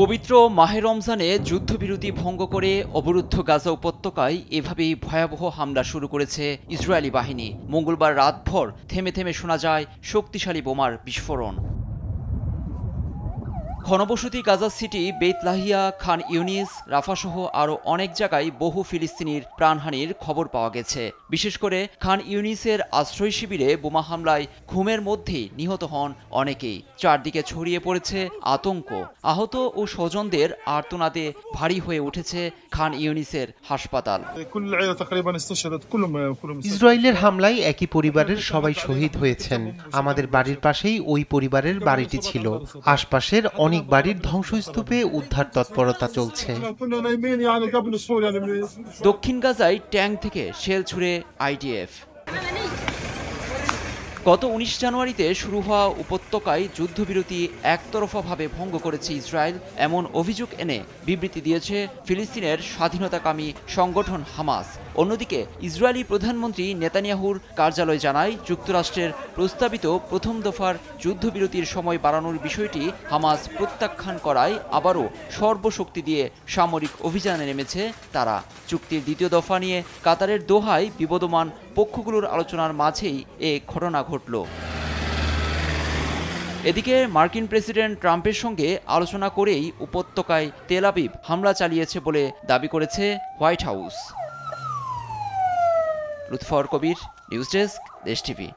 পবিত্র মাহে রমজানে যুদ্ধবিরতি ভঙ্গ করে অবরুদ্ধ গাজা উপত্যকায় এভাবেই ভয়াবহ হামলা শুরু করেছে ইসরায়েলি বাহিনী। মঙ্গলবার রাতভর থেমে থেমে শোনা যায় শক্তিশালী বোমার বিস্ফোরণ। ঘনবসতি গাজা সিটি, বেত লাহিয়া, খান ইউনিস, রাফাসহ আরও অনেক জায়গায় বহু ফিলিস্তিনির প্রাণহানির খবর পাওয়া গেছে। বিশেষ করে খান ইউনিসের আশ্রয় শিবিরে বোমা হামলায় ঘুমের মধ্যেই নিহত হন অনেকেই। চারদিকে ছড়িয়ে পড়েছে আতঙ্ক। আহত ও স্বজনদের আর্তনাদে ভারী হয়ে উঠেছে খান ইউনিসের হাসপাতাল। ইসরায়েলের হামলায় একই পরিবারের সবাই শহীদ হয়েছেন। আমাদের বাড়ির পাশেই ওই পরিবারের বাড়িটি ছিল। আশপাশের অনেক বাড়ির ধ্বংসস্তূপে উদ্ধার তৎপরতা চলছে। দক্ষিণ গাজায় ট্যাঙ্ক থেকে শেল ছুড়ে আইডিএফ। গত ১৯ জানুয়ারিতে শুরু হওয়া উপত্যকায় যুদ্ধবিরতি একতরফাভাবে ভঙ্গ করেছে ইসরায়েল, এমন অভিযোগ এনে বিবৃতি দিয়েছে ফিলিস্তিনের স্বাধীনতাকামী সংগঠন হামাস। অন্যদিকে ইসরায়েলি প্রধানমন্ত্রী নেতানিয়াহুর কার্যালয় জানায়, যুক্তরাষ্ট্রের প্রস্তাবিত প্রথম দফার যুদ্ধবিরতির সময় বাড়ানোর বিষয়টি হামাস প্রত্যাখ্যান করায় আবারও সর্বশক্তি দিয়ে সামরিক অভিযানে নেমেছে তারা। চুক্তির দ্বিতীয় দফা নিয়ে কাতারের দোহায় বিবদমান পক্ষগুলোর আলোচনার মাঝেই এ ঘটনা ঘটল। এদিকে মার্কিন প্রেসিডেন্ট ট্রাম্পের সঙ্গে আলোচনা করেই উপত্যকায় তেল আবিব হামলা চালিয়েছে বলে দাবি করেছে হোয়াইট হাউস। লুৎফর কবির, নিউজ ডেস্ক, দেশ টিভি।